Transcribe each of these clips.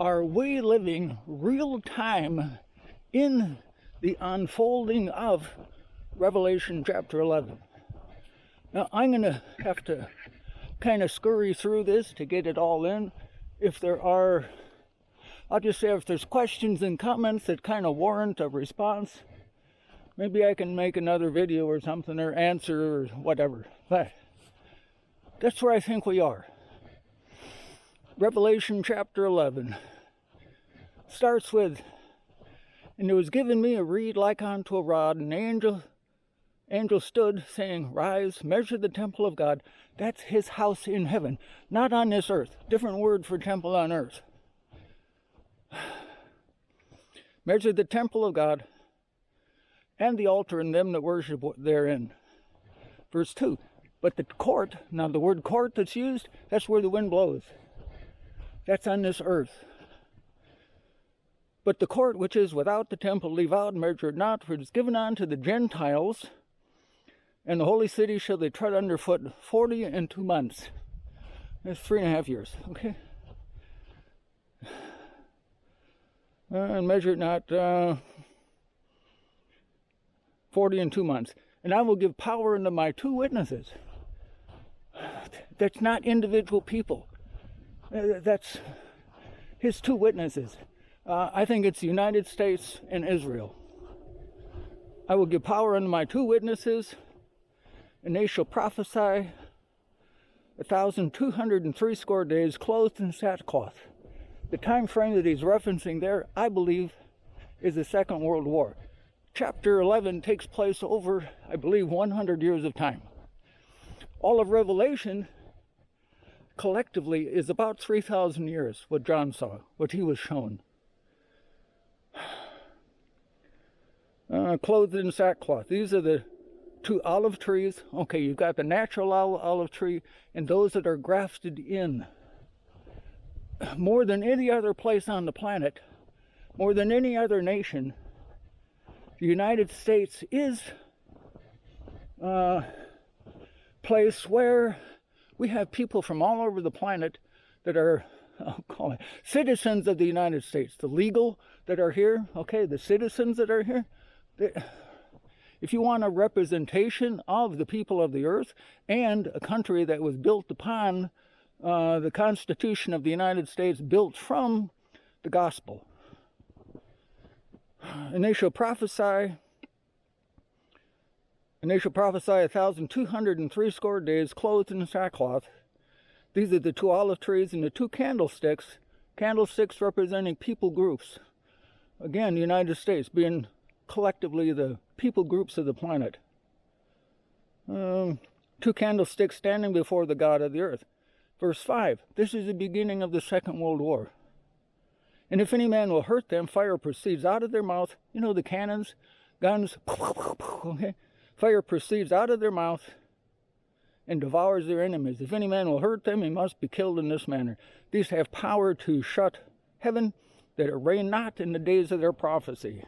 are we living real time in the unfolding of Revelation chapter 11. Now, I'm going to have to kind of scurry through this to get it all in. If there are, I'll just say if there's questions and comments that kind of warrant a response, maybe I can make another video or something, or answer or whatever. But that's where I think we are. Revelation chapter 11 starts with, "And it was given me a reed like unto a rod, and the angel stood, saying, Rise, measure the temple of God." That's his house in heaven, not on this earth. Different word for temple on earth. "Measure the temple of God, and the altar, and them that worship therein." Verse 2. "But the court," now the word court that's used, that's where the wind blows. That's on this earth. "But the court which is without the temple leave out, and measure it not, for it is given unto the Gentiles, and the holy city shall they tread under foot 42 months. That's 3.5 years, okay? And measure it not 42 months. "And I will give power unto my 2 witnesses." That's not individual people. That's his 2 witnesses. I think it's the United States and Israel. "I will give power unto my 2 witnesses, and they shall prophesy 1,260 days, clothed in sackcloth." The time frame that he's referencing there, I believe, is the Second World War. Chapter 11 takes place over, I believe, 100 years of time. All of Revelation, collectively, is about 3,000 years, what John saw, what he was shown. Clothed in sackcloth. These are the 2 olive trees. Okay, you've got the natural olive tree and those that are grafted in. More than any other place on the planet, more than any other nation, the United States is a place where we have people from all over the planet that are, I'll call it, citizens of the United States. The legal that are here, okay, the citizens that are here. If you want a representation of the people of the earth and a country that was built upon the Constitution of the United States, built from the gospel. "And they shall prophesy 1,260 days, clothed in sackcloth." These are the 2 olive trees and the 2 candlesticks. Candlesticks representing people groups. Again, the United States being collectively the people groups of the planet. 2 candlesticks standing before the God of the earth. Verse 5. "This is the beginning of the Second World War. And if any man will hurt them, fire proceeds out of their mouth." You know the cannons, guns, okay? "Fire proceeds out of their mouth and devours their enemies. If any man will hurt them, he must be killed in this manner. These have power to shut heaven, that it rain not in the days of their prophecy.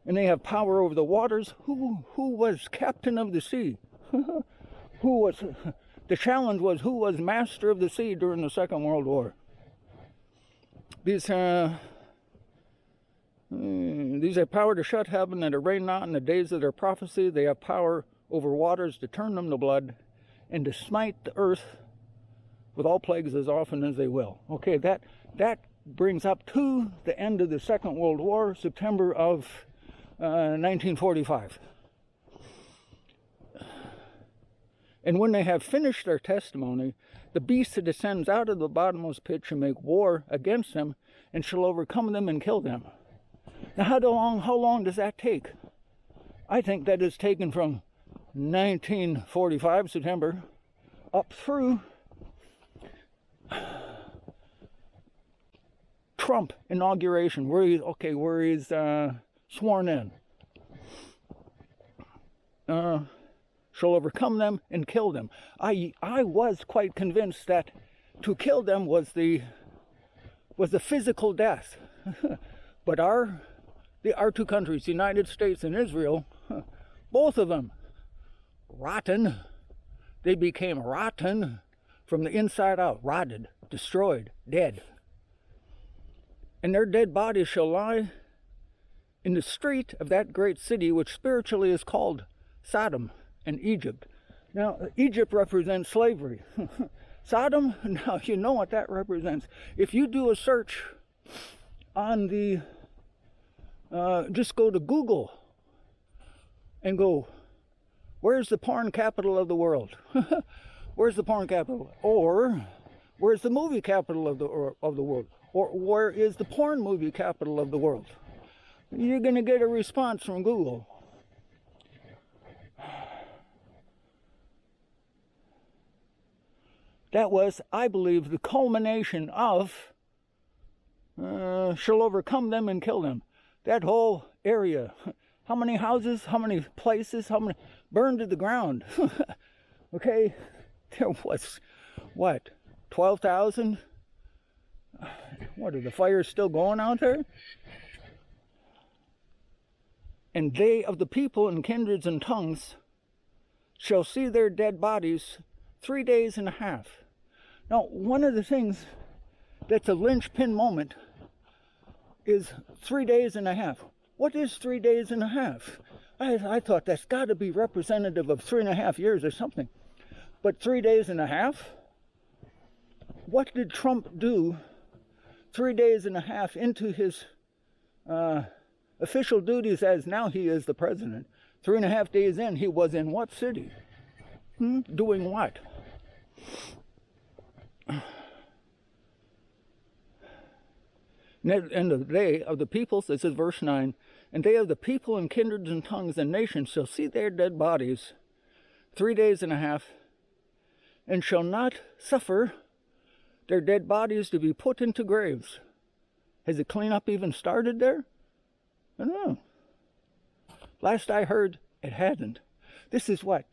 And they have power over the waters." Who was captain of the sea? Who was... The challenge was, who was master of the sea during the Second World War? These have power to shut heaven, and to rain not in the days of their prophecy. They have power over waters to turn them to blood, and to smite the earth with all plagues as often as they will. Okay, that brings up to the end of the Second World War, September of 1945. "And when they have finished their testimony, the beast that descends out of the bottomless pit shall make war against them, and shall overcome them and kill them." Now, how long does that take? I think that is taken from 1945, September, up through Trump inauguration, where he's sworn in. "Shall overcome them and kill them." I was quite convinced that to kill them was the physical death. But our 2 countries, the United States and Israel, both of them rotten. They became rotten from the inside out, rotted, destroyed, dead. and their dead bodies shall lie in the street of that great city, which spiritually is called Sodom and Egypt. Now, Egypt represents slavery. Sodom, now you know what that represents. If you do a search on the, just go to Google and go, where's the porn capital of the world? Where's the porn capital? Or, where's the movie capital of the world? Or, where is the porn movie capital of the world? You're going to get a response from Google. That was, I believe, the culmination of shall overcome them and kill them. That whole area. How many houses, how many places, how many burned to the ground? Okay, there was, what, 12,000? What, are the fires still going out there? And they of the people and kindreds and tongues shall see their dead bodies 3 days and a half. Now, one of the things that's a linchpin moment is 3 days and a half. What is 3 days and a half? I thought that's got to be representative of 3.5 years or something. But 3 days and a half? What did Trump do 3 days and a half into his official duties as now he is the president? 3.5 days in, he was in what city? Doing what? And the day of the peoples, this is verse 9, and they of the people and kindreds and tongues and nations shall see their dead bodies 3 days and a half, and shall not suffer their dead bodies to be put into graves. Has the cleanup even started there? I don't know. Last I heard, it hadn't. This is what,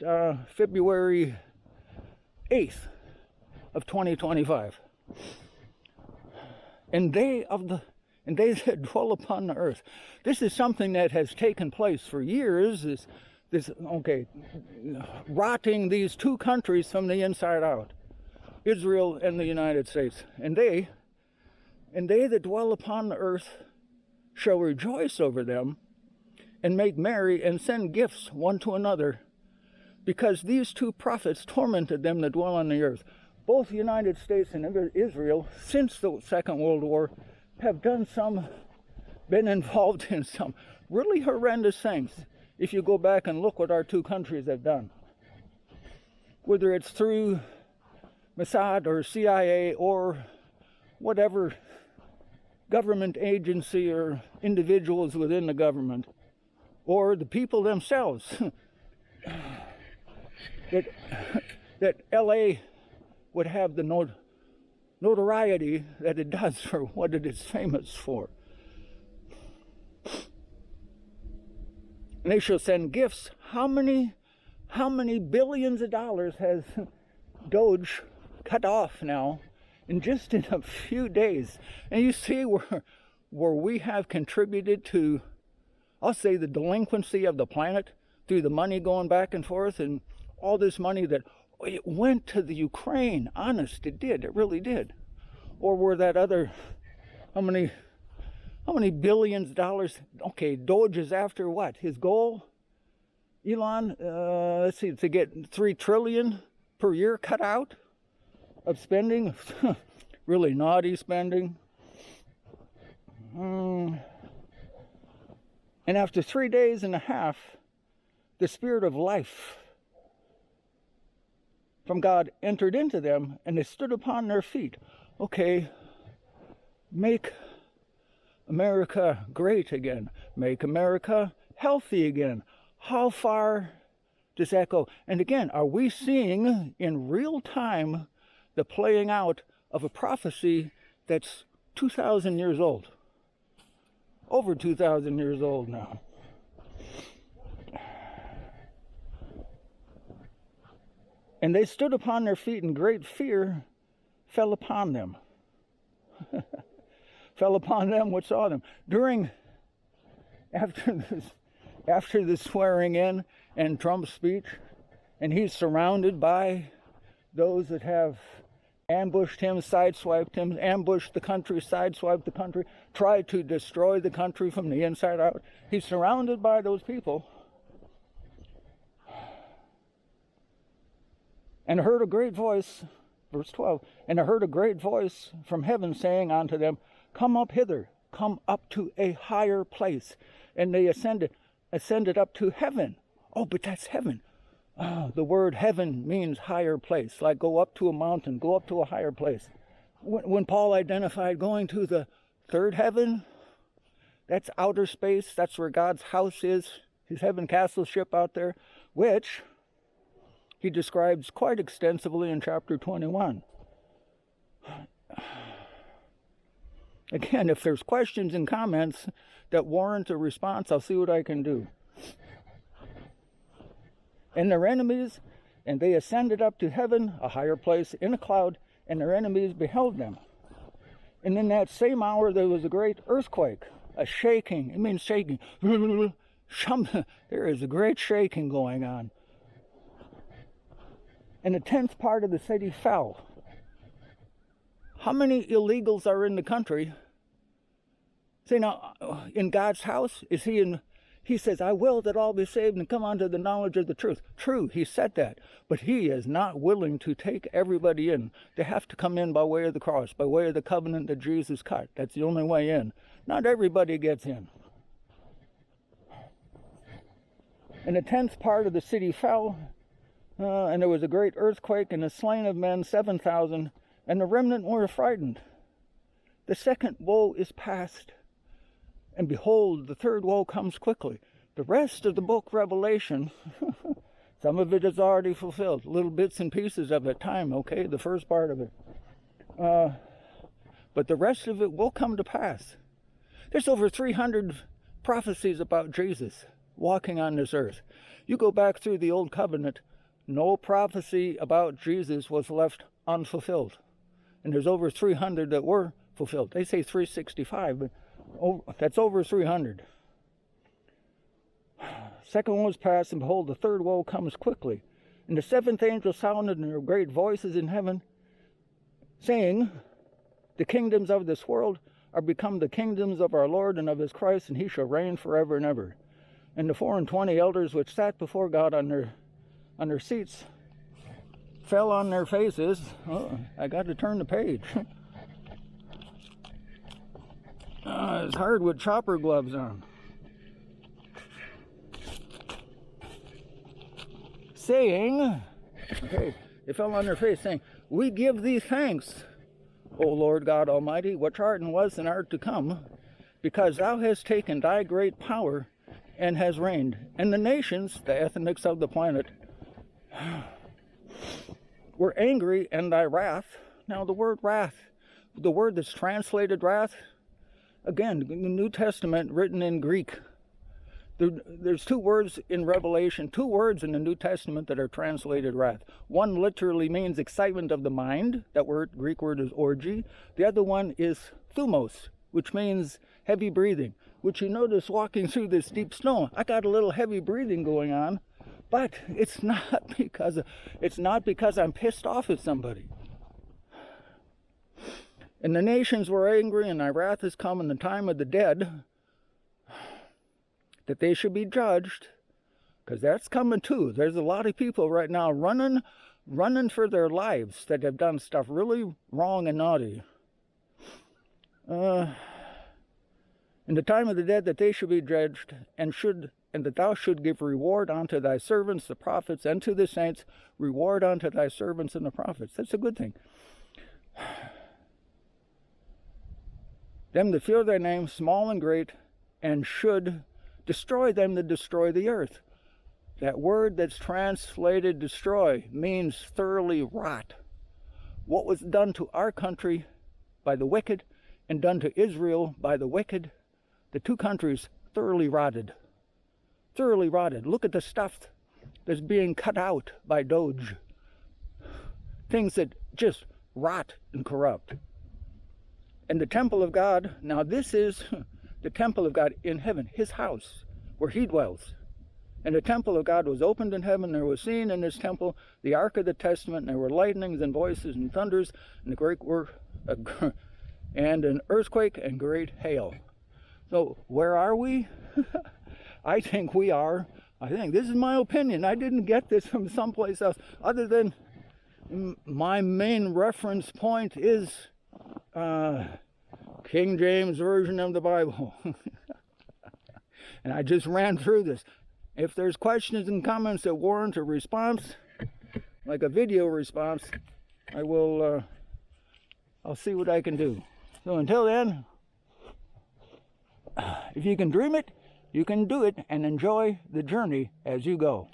February 8th of 2025. And they that dwell upon the earth. This is something that has taken place for years. This rotting these two countries from the inside out, Israel and the United States. And they that dwell upon the earth shall rejoice over them, and make merry, and send gifts one to another, because these two prophets tormented them that dwell on the earth. Both the United States and Israel, since the Second World War, have been involved in some really horrendous things. If you go back and look what our two countries have done, whether it's through Mossad or CIA or whatever government agency or individuals within the government, or the people themselves, that LA would have the notoriety that it does for what it is famous for. And they shall send gifts. How many billions of dollars has Doge cut off now in just in a few days? And you see where we have contributed to, I'll say, the delinquency of the planet through the money going back and forth, and all this money that it went to the Ukraine. Honest, it did. It really did. Or were that other, how many billions of dollars? Okay, Doge is after what? His goal? Elon, let's see, to get $3 trillion per year cut out of spending. Really naughty spending. And after 3 days and a half, the spirit of life from God entered into them, and they stood upon their feet. Okay, make America great again. Make America healthy again. How far does that go? And again, are we seeing in real time the playing out of a prophecy that's 2,000 years old? Over 2,000 years old now. And they stood upon their feet, and great fear fell upon them. Fell upon them which saw them. After the swearing in and Trump's speech, and he's surrounded by those that have ambushed him, sideswiped him, ambushed the country, sideswiped the country, tried to destroy the country from the inside out. He's surrounded by those people. And I heard a great voice, verse 12, and I heard a great voice from heaven saying unto them, come up hither, come up to a higher place. And they ascended up to heaven. Oh, but that's heaven. The word heaven means higher place, like go up to a mountain, go up to a higher place. When Paul identified going to the third heaven, that's outer space, that's where God's house is, his heaven castle ship out there, which he describes quite extensively in chapter 21. Again, if there's questions and comments that warrant a response, I'll see what I can do. And their enemies, and they ascended up to heaven, a higher place, in a cloud, and their enemies beheld them. And in that same hour there was a great earthquake, a shaking. It means shaking. There is a great shaking going on. And a tenth part of the city fell. How many illegals are in the country? Say now, in God's house, is he in... He says, I will that all be saved and come unto the knowledge of the truth. True, he said that. But he is not willing to take everybody in. They have to come in by way of the cross, by way of the covenant that Jesus cut. That's the only way in. Not everybody gets in. And a tenth part of the city fell, and there was a great earthquake, and the slain of men 7,000, and the remnant were frightened. The second woe is past. And behold, the third woe comes quickly. The rest of the book Revelation, some of it is already fulfilled. Little bits and pieces of it, time, okay, the first part of it. But the rest of it will come to pass. There's over 300 prophecies about Jesus walking on this earth. You go back through the Old Covenant, no prophecy about Jesus was left unfulfilled. And there's over 300 that were fulfilled. They say 365, but that's over 300. Second one was past, and behold, the third woe comes quickly. And the seventh angel sounded in their great voices in heaven, saying, the kingdoms of this world are become the kingdoms of our Lord and of his Christ, and he shall reign forever and ever. And the 24 elders which sat before God on their seats fell on their faces. Oh, I got to turn the page. It's hard with chopper gloves on. Saying, okay, they fell on their face, saying, we give thee thanks, O Lord God Almighty, which art and was and art to come, because thou hast taken thy great power and has reigned. And the nations, the ethnics of the planet, were angry in thy wrath. Now the word wrath, the word that's translated wrath, again, the New Testament written in Greek. There's two words in Revelation, two words in the New Testament that are translated wrath. One literally means excitement of the mind. That word, Greek word, is orgy. The other one is thumos, which means heavy breathing, which you notice walking through this deep snow. I got a little heavy breathing going on, but it's not because I'm pissed off at somebody. And the nations were angry, and thy wrath is come in the time of the dead, that they should be judged, because that's coming too. There's a lot of people right now running for their lives that have done stuff really wrong and naughty. In the time of the dead, that they should be judged, and that thou should give reward unto thy servants, the prophets, and to the saints, reward unto thy servants and the prophets. That's a good thing. Them that fear thy name, small and great, and should destroy them that destroy the earth. That word that's translated destroy means thoroughly rot. What was done to our country by the wicked and done to Israel by the wicked, the two countries thoroughly rotted. Thoroughly rotted. Look at the stuff that's being cut out by Doge. Things that just rot and corrupt. And the temple of God, now this is the temple of God in heaven, his house, where he dwells. And the temple of God was opened in heaven. There was seen in this temple the ark of the testament, and there were lightnings and voices and thunders, and the great and an earthquake and great hail. So where are we? I think we are. I think this is my opinion. I didn't get this from someplace else, other than my main reference point is King James Version of the Bible. And I just ran through this. If there's questions and comments that warrant a response, like a video response, I'll see what I can do. So until then, if you can dream it, you can do it, and enjoy the journey as you go.